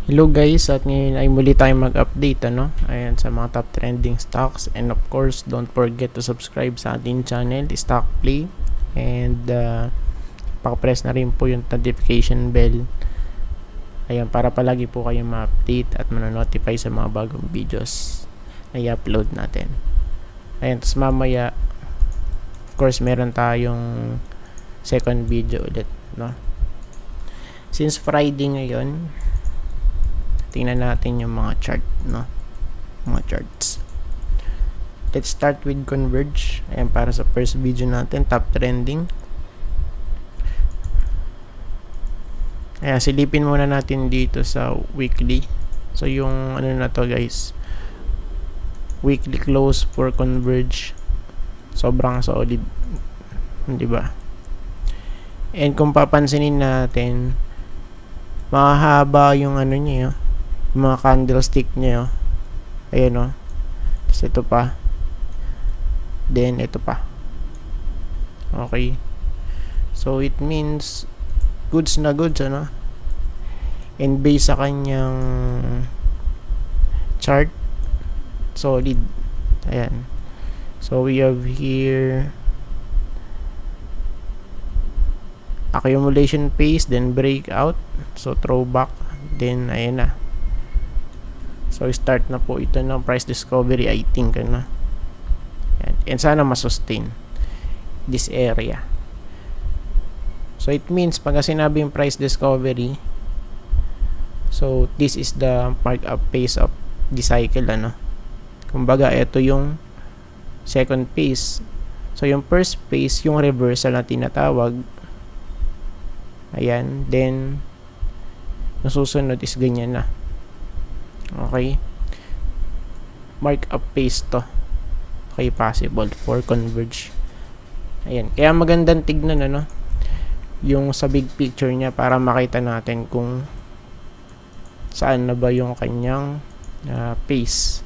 Hello guys, at ngayon ay muli tayong mag-update ayan, sa mga top trending stocks, and of course don't forget to subscribe sa ating channel Stock Play, and paka-press na rin po yung notification bell, ayan, para palagi po kayong ma-update at manonotify sa mga bagong videos na i-upload natin. Ayan, tapos mamaya of course meron tayong second video ulit, since Friday ngayon. Tingnan natin yung mga chart, mga charts. Let's start with Converge. Ayan, para sa first video natin, top trending. Ayan, silipin muna natin dito sa weekly. So yung na to guys, weekly close for Converge, sobrang solid, di ba? And kung papansinin natin, mahaba yung niya, mga candlestick niya, ayan tapos ito pa, then ito pa. Okay, so it means goods na goods, and based sa kanyang chart, solid. Ayan, so we have here accumulation phase, then breakout, so throwback, then ayan na. So start na po ito ng price discovery, I think, Yan. And sana masustain this area. So it means pag sinabi yung price discovery, so this is the mark-up phase of the cycle, kumbaga ito yung second phase. So yung first phase, yung reversal na tinatawag, ayan, then nasusunod is ganyan na. Okay, mark up phase to. Okay, possible for Converge. Ayan, kaya magandang tignan yung sa big picture niya, para makita natin kung saan na ba yung kanyang phase.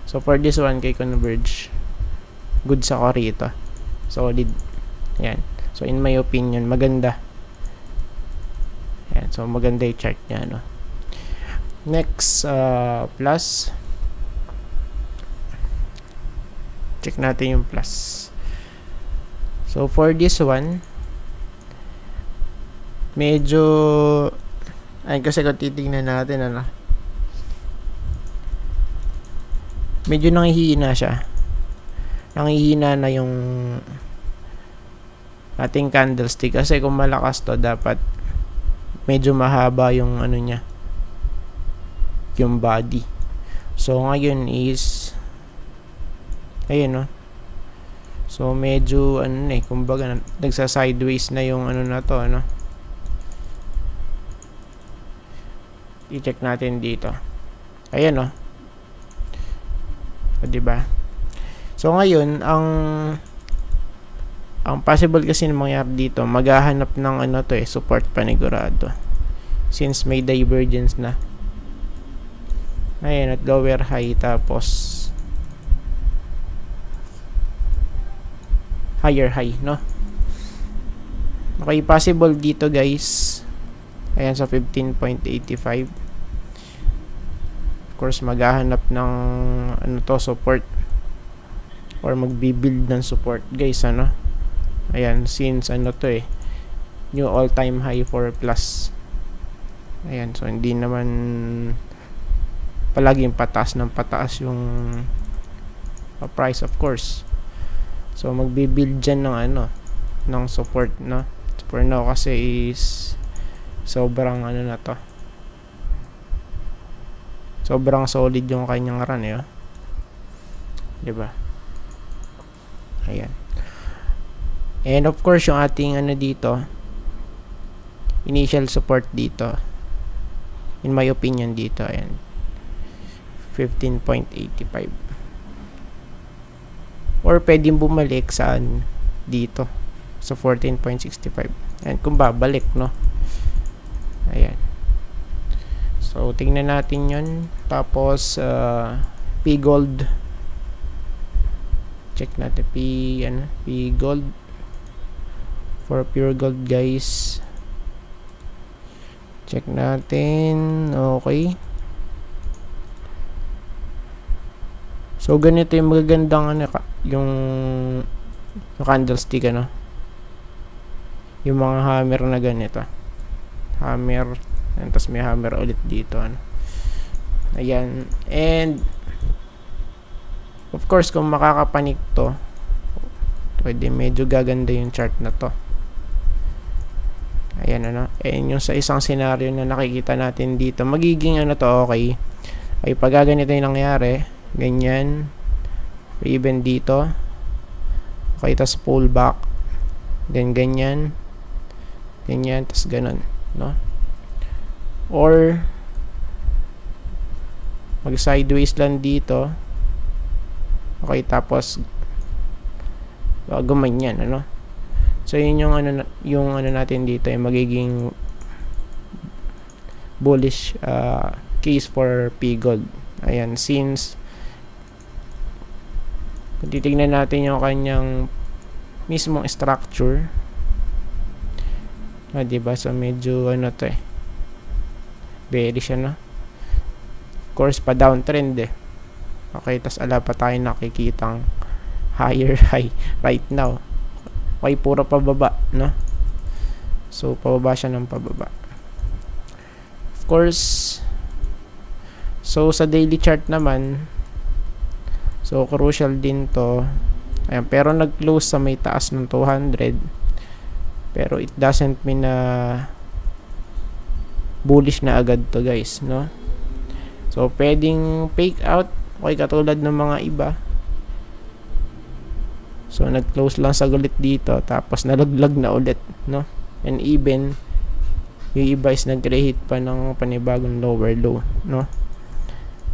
So for this one, kay Converge, good sa rito, solid. Ayan, so in my opinion, maganda. Ayan, so maganda yung chart niya, Next, plus. Check natin yung plus. So for this one, medyo kasi kung titingnan natin, medyo nanghihina siya. Nanghihina na yung ating candlestick, kasi kung malakas to, dapat medyo mahaba yung niya, yung body. So ngayon is ayun, so medyo kumbaga nagsa sideways na yung na to, i-check natin dito. Ayan, diba? So ngayon ang possible kasi na mangyari dito, maghahanap ng support panigurado, since may divergence na. Ayan, at lower high, tapos higher high, Okay, possible dito guys, ayan, sa 15.85. Of course, maghahanap ng support, or magbibuild ng support guys, ayan, since to new all time high for plus. Ayan, so hindi naman palaging pataas ng pataas yung price, of course. So magbi-build dyan ng support, for now, kasi is sobrang na to, sobrang solid yung kanyang run, diba? Ayan, and of course yung ating dito, initial support dito, in my opinion dito, ayan, 15.85, or pwedeng bumalik saan dito sa 14.65, and kung babalik, ayan, so tingnan natin yun. Tapos P Gold, check natin P Gold, for pure gold guys. Check natin. Okay. So, ganito yung magagandang ano, yung candlestick, ano. Yung mga hammer na ganito. Hammer. And tapos may hammer ulit dito, ano. Ayan. And, of course, kung makakapanik to, pwede medyo gaganda yung chart na to. Ayan, ano. And yung sa isang scenario na nakikita natin dito, magiging ano to, okay. Ay, pag ganito yung nangyari, ganyan, even dito, okay, tas pull back, then ganyan, tas ganun, no? Or mag sideways lang dito, okay, tapos gumanyan, ano? So yun yung ano natin dito, yung magiging bullish case for P-Gold. Ayan, since kung titignan natin yung kanyang mismong structure, diba? So medyo ano to bearish, ano? Of course, pa downtrend okay, tas ala pa tayo nakikitang higher high right now. Okay, puro pababa, no? So pababa siya ng pababa. Of course, so sa daily chart naman, so crucial din to. Ayan, pero nag-close sa may taas ng 200, pero it doesn't mean na bullish na agad to, guys, no? So pwedeng fake out, okay, katulad ng mga iba. So nag-close lang sa gulit dito, tapos nalaglag na ulit, no? And even yung iba is nag-create pa ng panibagong lower low, no?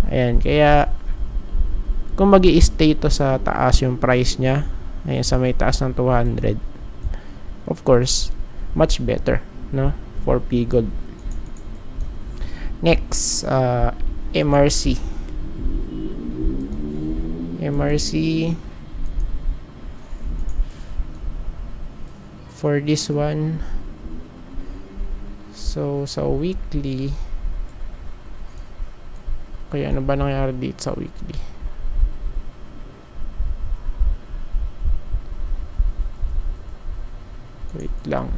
Ayan, kaya kung magi-stay to sa taas yung price niya, ayan, sa may taas ng 200, of course, much better, no? For P-Gold. Next, MRC. For this one, so sa weekly, kaya ano ba nangyari dito sa weekly? Wait lang,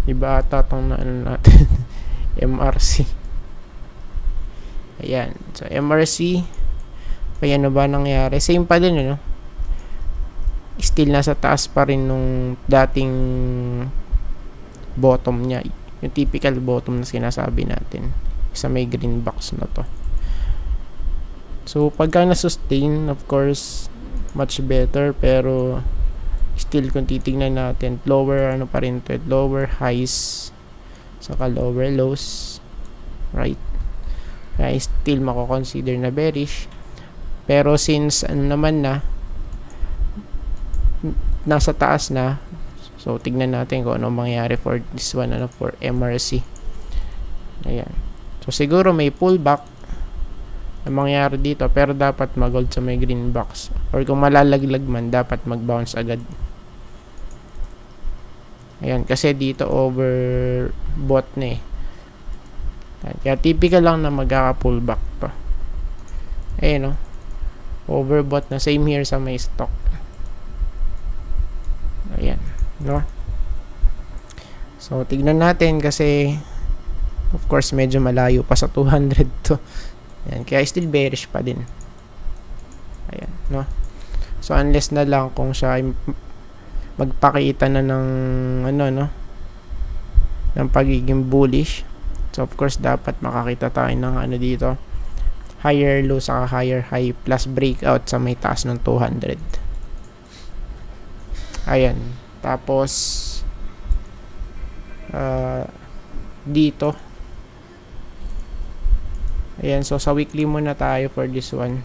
iba ata itong ano natin. MRC. Ayan, so MRC, kaya ano ba nangyari? Same pa din, ano? Still nasa taas pa rin nung dating bottom niya, yung typical bottom na sinasabi natin, sa may green box na to. So pagka na-sustain, of course, much better, pero still kung titignan natin, lower ano pa rin to, lower highs saka lower lows, right? Kaya still mako-consider na bearish, pero since ano naman na nasa taas na, so tignan natin kung ano mangyayari for this one, ano, for MRC. Ayan, so siguro may pullback na mangyayari dito, pero dapat mag-hold sa may green box, or kung malalaglag man, dapat mag-bounce agad. Ayan, kasi dito overbought na Ayan, kaya typical lang na magkaka-pullback pa. Ayan, no? Overbought na. Same here sa may stock. Ayan, no? So, tignan natin kasi of course, medyo malayo pa sa 200 to. Ayan, kaya still bearish pa din. Ayan, no? So, unless na lang kung siya magpakita na ng ano, no, ng pagiging bullish. So of course dapat makakita tayo ng ano dito, higher low saka higher high plus breakout sa may taas ng 200. Ayan, tapos dito, ayan, so sa weekly muna tayo for this one.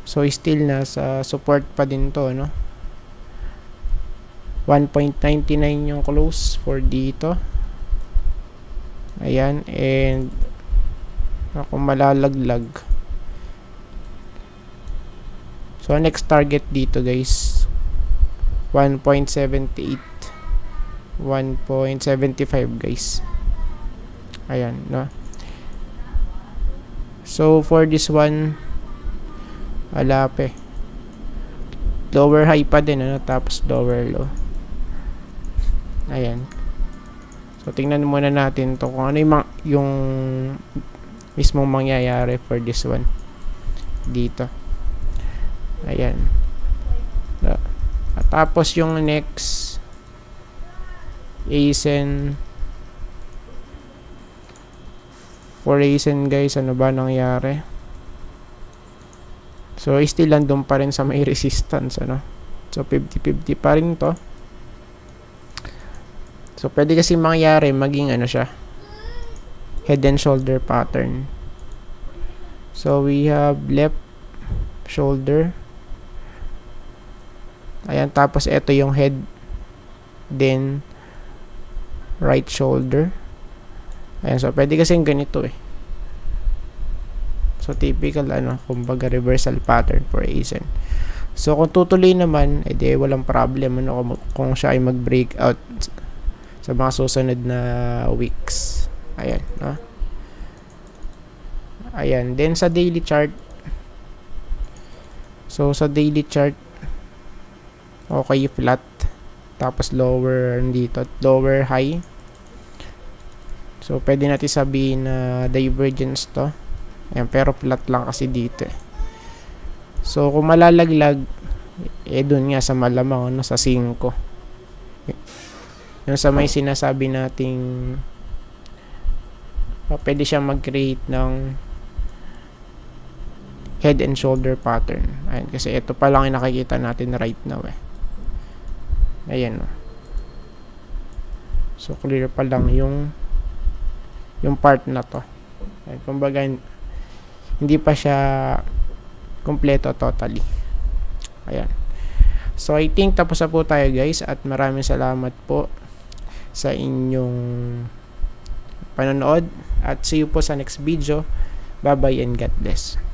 So still nasa support pa din to, no? 1.99 yung close for dito. Ayan, and ako malalaglag. So next target dito, guys, 1.78. 1.75 guys. Ayan, no? So, for this one, wala pa eh. Lower high pa din, ano? Tapos lower low. Ayan. So, tingnan muna natin to kung ano yung mismong mangyayari for this one. Dito. Ayan. At tapos yung next ASIN. For ASIN guys, ano ba nangyari? So, still landong pa rin sa may resistance, ano? So, 50-50 pa rin to. So, pwede kasi mangyari, maging ano siya, head and shoulder pattern. So, we have left shoulder. Ayan, tapos ito yung head, then right shoulder. Ayan, so pwede kasing ganito eh. So, typical, ano, kumbaga reversal pattern for ASIN. So, kung tutuloy naman, edi walang problem, ano, kung siya ay mag-breakout sa mga susunod na weeks. Ayan, no? Ayan, then sa daily chart. So, sa daily chart, okay, flat. Tapos lower dito, lower high. So, pwede natin sabihin na divergence to. Ayan, pero flat lang kasi dito eh. So, kung malalaglag, dun nga sa malamang, ano, sa 5. Yung sa may sinasabi nating pwede siyang mag-create ng head and shoulder pattern. Ayan, kasi ito pa lang yung nakikita natin right now eh. Ayan. So, clear pa lang yung part na to. Ayan, kumbaga, hindi pa siya kompleto totally. Ayan. So, I think tapos na po tayo guys at maraming salamat po sa inyong panonood at see you po sa next video. Bye bye and God bless.